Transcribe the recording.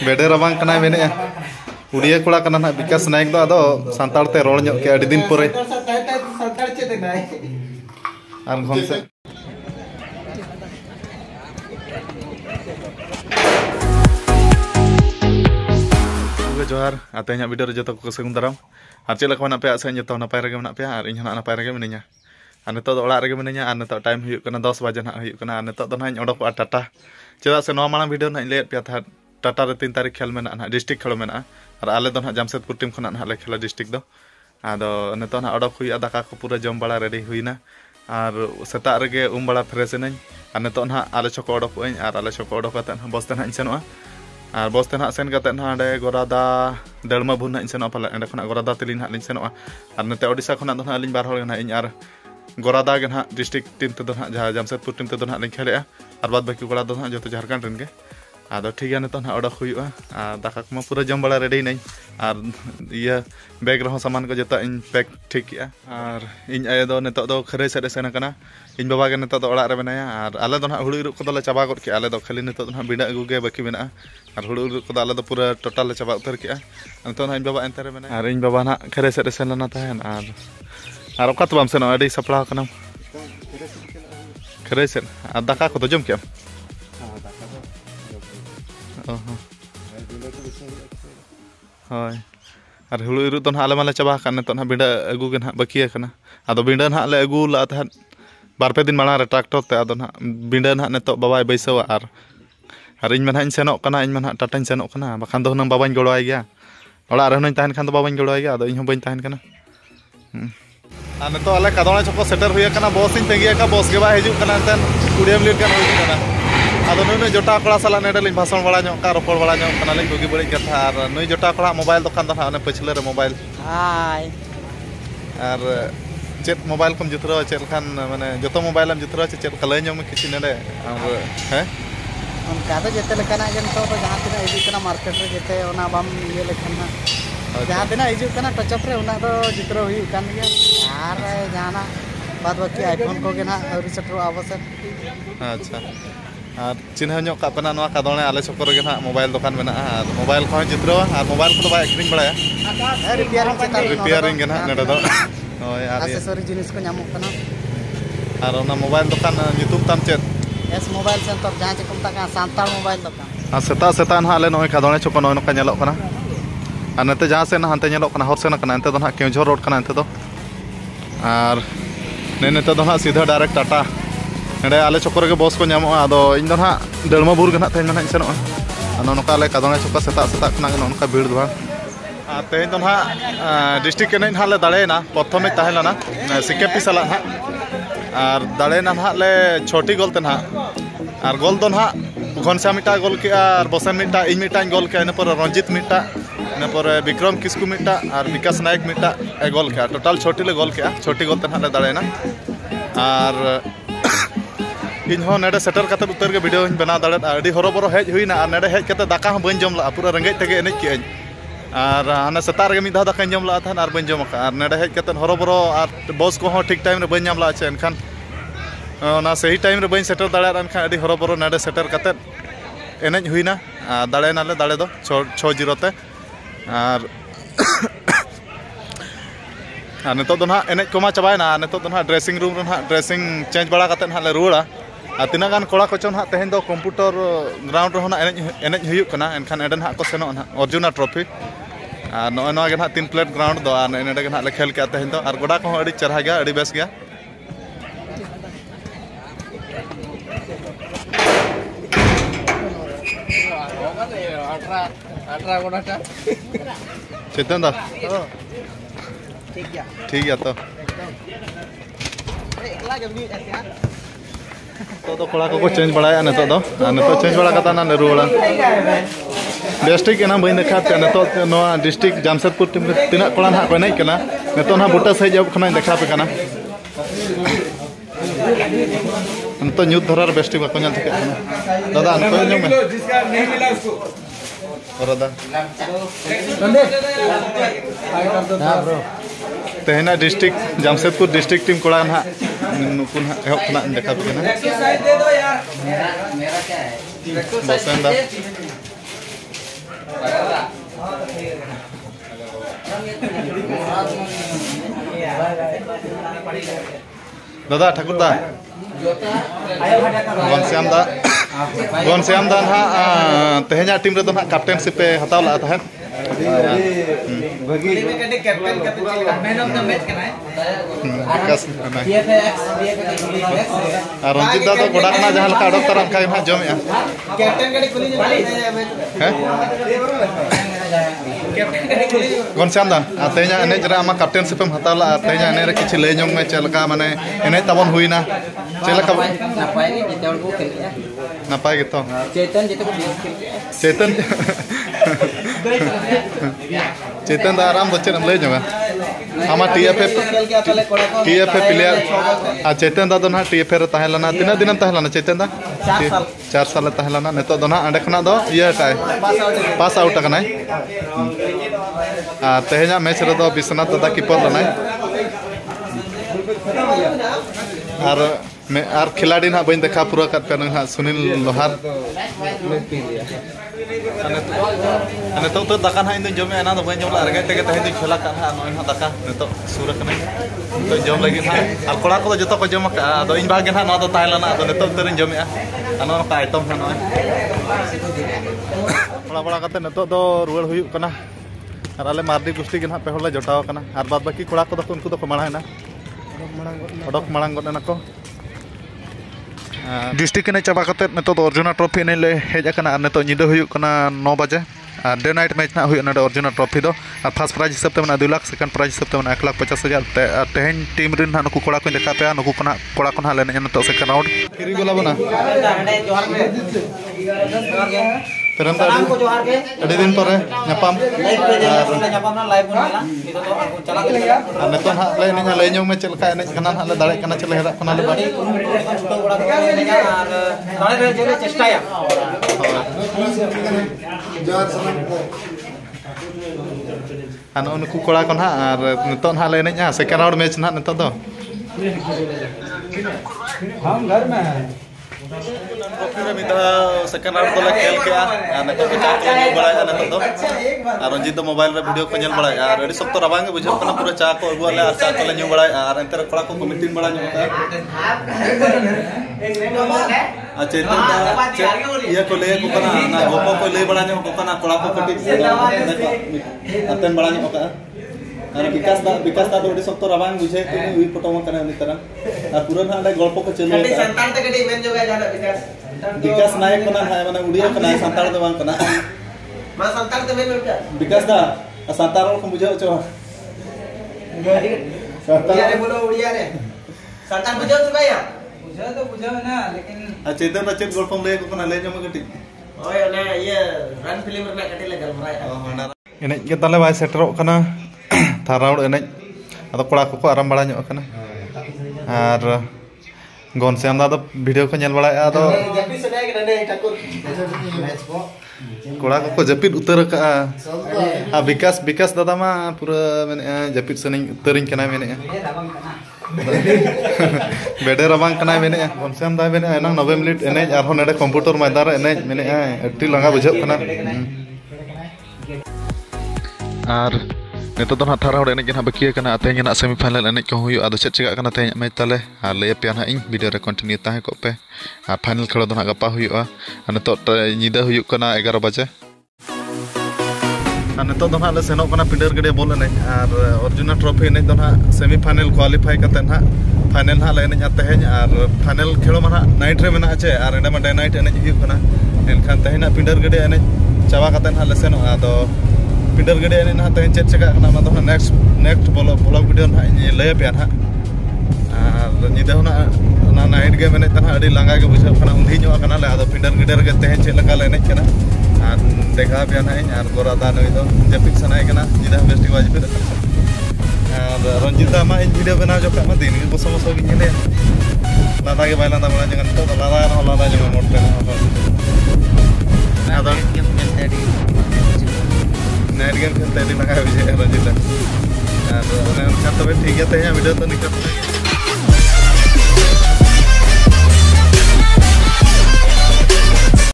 बेडे रबांग कना मेने उड़िया कोड़ा कना ना विकास नायक दो आदो सांताड़ ते रोल ᱧᱚᱜ के अडी दिन परे आर घन से जोहार आतेኛ वीडियो रे जतो को सगुन दाराम आर चेला को ना पे आसे जतो नपाय रेगे मना पे आर इन हना नपाय रेगे मिनिया आर नितो दो ओड़ा रेगे मिनिया आर नितो टाइम हुयु कना 10 बजे ना हुयु कना आर नितो दो ना ओडो को टाटा चेदा से नो माना वीडियो ना ले पे था टाटा रे 3 तारीख खेल मेना ना डिस्ट्रिक्ट खेल मेना आर आले दो ना जामशेदपुर टीम खना ना ले खेला डिस्ट्रिक्ट दो आदो नितो ना ओडो हुयु दाका को पूरा जम बड़ा रेडी हुइना आर सेता रेगे बड़ा फ्रेश नई आर नितो ना आले छको ओडो को आर आले छको ओडो कते बस ते ना सेनोआ और बस तेना सेन कते ना डे गोरादा दलमा बुन ना सेनोआ पाले एंड खना गोरादा तिलिन हालिन सेनोआ और नते ओडिसा खना दो ना लिन बार होल ना इन आर गोरादा गे ना डिस्ट्रिक्ट टीम ते दो ना जहा जामशेदपुर टीम ते दो ना लिन खेलेआ और बाद बाकी गोरा दो ना जतो झारखंड रन गे आदो ठीक है नितो ना ओडो हुयुआ दाका को पूरा जम बड़ा रेडी नई और ये बैग रहो सामान को जतो इन पैक ठीक किया और इन आय दो नितो दो खरे से सेना कना इन बाबा के नितो दो ओड़ा रे बनाया और आले दो ना हुड़ु इरु को दो चाबा गद के आले दो खाली नितो दो ना बिना अगु गे बाकी मेना और हुड़ु इरु को दो आले दो पूरा टोटल चाबा उतर के नितो ना इन बाबा एंते रे बनाया और इन बाबा ना खरे से सेना ना तहन और ओका तो बाम सेना अडी सपड़ा कना खरे से और दाका को तो जम के हय और हुड़ु इरु तो ना आले माले चाबा कान नितो ना बिंडा अगु गे ना बाकी कना आदो बिंडा ना ले अगु ला तहन बारपे दिन माला ट्रैक्टर ते आदो ना बिंडा ना नितो बाबाय बैसवा और इन मन सेनो कना इन मन टाटाñ सेनो कना बखान दो नंग बाबाñ गड़ोय गया ओड़ा रे हनኝ तहन खान दो बाबाñ गड़ोय गया आदो इन बइन तहन कना आ नितो आले कादोणे छको सेटर हुय कना बस इन तंगिया का बस के बा हिजु कना तन कुडियम लीड कन हुय कना आदो नुई जोटा कड़ा साला नेडे लिन भाषण बड़ा ᱧᱚᱜ का रोपड़ बड़ा ᱧᱚᱜ कना लिन बुगी बड़ी कथा और नुई जोटा कड़ा मोबाइल दुकान दो ना पछले रे मोबाइल हाय और चेत मोबाइल कम जुतरो चेत खान माने जतो मोबाइल हम जुतरो चेत कलय ᱧᱚᱢ किछि नेडे और हे उनका तो जते लेकना गे तो जहां तिना हिजु कना मार्केट रे जते ओना बम ये लेखन ना जहां तिना हिजु कना टचअप रे ओना तो जुतरो हुई कान गे यार जाना बाद बाकी आईफोन को गे ना अवरी सेटरो आवश्यक अच्छा और चिन्ह ᱧᱚᱜ का पना नवा कादोणे आले छकर गे ना मोबाइल दुकान मेना और मोबाइल को जुतरो और मोबाइल को बाय एक्टिंग बड़ाया रिपेयरिंग गे ना नेडे दो एक्सेसरी जिनिस को नामो कना और ओना मोबाइल दुकान ᱧᱩᱛᱩᱢ ताम चेत एस मोबाइल सेंटर जहां जे कोमता का सांताल मोबाइल दुकान आ सेता सेता ना आले नय कादोणे छको नय नका नेलो कना और नते जहां से ना हनते नेलो कना हर से ना कना एंते दो ना केवझोर रोड कना एंते दो और नेते दो ना सीधा डायरेक्ट टाटा नेडे आले छको रे बस को नामो आदो इन दो ना दलमाबुर गे ना तेन ना सेनो आनो नका आले कादोणे छको सेता सेता कना नका भीड़ दो तेन तो ना डिस्ट्रिक्ट के ना ले दाड़े ना प्रथम तहलना सिकेपी साला ना और दाड़े ना ले 6टी गोल ते ना और गोल दो ना घनश्याम मिटा गोल के और बसन मिटा इन मिटा गोल के इन पर रंजित मिटा इन पर विक्रम किस्कू मिटा और विकास नायक मिटा गोल के टोटल 6टी ले गोल के 6टी गोल ते ना ले दाड़े ना और इन हो नेडे सेटर कते उतर के वीडियो बना दाड़े अडी हरोबरो हेज हुईना और नेडे हेज कते दाका हम बन जम ला पूरा रंगेज तगे एनेज के और हाना सेतार के मिधा दाका जम ला थान और बन जम का और नेडे हेज कते हरोबरो और बस को हो ठीक टाइम रे बन जम ला छे एनखान ओना सही टाइम रे बन सेटर दाड़ा एनखान अडी हरोबरो नेडे सेटर कते एनेज हुईना दाड़े नाले दाड़े दो 6-0 ते और नितो दो ना एनेज कोमा चाबायना नितो दो ना ड्रेसिंग रूम रे ना ड्रेसिंग चेंज बड़ा कते ना ले रुड़ा और तीना गान कोड़ा कोचन हा तेहन दो कंप्यूटर ग्राउंड रे ना एनेज हुयु कना एनखान एडन हा को सेनो ना अर्जुना ट्रॉफी और नो नो गे ना 3 प्लेट ग्राउंड दो और नेडे गे ना ले खेल के तेहन दो और गोडा को अडी चरहा गया अडी बेस गया चेतन दा ठीक है तो तो कोड़ा को चेंज बड़ाया नितो दो नितो चेंज बड़ा कता ना रुड़ा डिस्ट्रिक्ट ना बइन देखा पे नितो नो डिस्ट्रिक्ट जामशेदपुर टीम तिना कोड़ा ना को नहीं कना नितो ना बुटा सही जब खना देखा पे कना नितो न्यूज धरार बेस्टिक बाको ñal थके दादा अनको ñom में जिसका नहीं मिला उसको दादा हां ब्रो तेहना डिस्ट्रिक्ट जामशेदपुर डिस्ट्रिक्ट टीम कोड़ा ना नुकुन एहब खना देखा पे ना मेरा क्या है? Bosenda. Dada Thakur da. Gon Siam da ha tehnya tim redo ha captainship pe hataw la tahen. बगी में captain man of the match करना है আর রঞ্জিত দা তো গোডা না যাহা লকা অডক তার অনকা না জমে कैप्टन कड़ी खुली হ্যাঁ कैप्टन कड़ी खुली Gonsiam da atenya ene jara ama captainship em hataw la atenya ene re kichi lay nyong me chelaka mane ene tabon huina chelaka नापाई ni jete और को खेल गया napai gitu चेतन jete को खेल Chetan Chetan da aram do chen lay nyong ama TFF खेल गया पहले कोड़ा को TFF player a Chetan da do na TFF re tahelana tina dinam tahelana Chetan da 4 साल tahelana neto do na ande khana do iya kai pass out kanai a tehnya match re do Biswanath da keeper lanai আর খিলাড়ি না বইন দেখা পুরো কাট pen হা সুনীল লোহার ane to dakan ha indun jom ana do buen jom la arga tege tahin du khela kan ha noin ha daka neto sura kana to jom lagi ha ar kola ko joto ko jom ka do in bagen ha no do tailana do neto terin jom ya ano ka item ha noin bola bola kate neto do ruwal huyuk kana ar ale mardi gusti gen ha pe hola jotaw kana ar bad baki kola ko do unku do marah na odok marang god na ko district ने चाबा कते नेतो arjuna trophy ने ले hedge अकना और नेतो निदो हुयु कना 9 बजे और डे नाइट मैच ना हुयु ना अर्जुना ट्रॉफी दो और फर्स्ट प्राइज हिसाब ते मना 2 लाख सेकंड प्राइज हिसाब ते मना 1,50,000 तेहेन टीम रिन ना नुकु कोड़ा को देखा पे नुकु कना कोड़ा कोन हाले ने नेतो सेकंड राउंड फिरी गोला बना Peram tadi, ada din pare, nyapam. nyapam na live bana itu to aku chala Neton hak le ni le nyong me celka ene kanan hak le dare kana cele herak kana le bari. छोटा बड़ा लेगा और दाड़े रहे जे चेष्टा या Anu nuku kola kon hak ar neton hak le nya second round match na neton to. हम घर में हैं Trophy re mida second round to le khel ke ar neton ke cha ko nyu balai neton to. Ar Ranjit do mobile re video ko nyel balai ar edi sokto rabang ge bujhau kana pura cha ko agu ale ar cha ko le nyu balai ar enter kola ko committee balai nyu ka. Ache to iya ko le ko kana na gopo ko le balai nyu ko kana kola ko kati aten balai nyu ka. Ar bikas da do edi sokto rabang bujhe ko ui photo ma kana ni tarah. Ar puran ha golpo ko chelu कटी संतान ते कटी event जो गया जाला विकास नायक कना है माने उड़िया कना संताल दो बांग कना मां संतान ते में उठा विकास दा संताल को बुझो चो उड़िया रे बोलो उड़िया रे संतान बुझो तो भैया बुझो ना लेकिन चेतन अचेत गोल्पम ले को कना ले जम कटी ओए ना ये रन फिल्म रे कटी ले गलमराय ene ge tale bai seterok kana tharaud ene ado kola ko aram bala nyok kana ar Gonsiam da do video ko nyel bala ado जब से ले के ने ठाकुर मैच को kola ko japit utar ka a vikas dada ma pura mene japit sening uterin kana mene bede rabang kana mene Gonsiam da mene enang 9 minit ene arhon nade computer maidar ene mene ati langa bujhau kana ar neto don hathara hore ene gen habakia kana atenya na semi final ene ko huyu ado chet chega kana tenya match tale ar le pian ha ing video re continue tahe ko pe ar final khelo don gapa huyu a neto nyida huyu kana 11 baje ar neto don ha le senok kana pinder gede bol ene ar Arjuna trophy ene don ha semi final qualify katen ha final ha le ene atehenya ar final khelo mana night re mena ache ar ene ma day night ene huyu kana enkhan tehena pinder gede ene chaba katen ha le senok ado pinder gede ini nah tehen cek cekak nama tuh next vlog video nah ini lay pian ha nyida hona na night game ini tanah adi langga ke bujhau kana undi nyu kana le ado pinder gede ge tehen cek laka le ene kana ar dekha pian ha ini ar gora da no itu japik sanai kana nyida besti wajib ar Ranjit da ma ini video bena joka ma din ini boso boso gini le lada ge bailan da bala jangan to lada jangan morte ado night game खेलते हैं लगा विजय रंजित ठीक है video तो निकल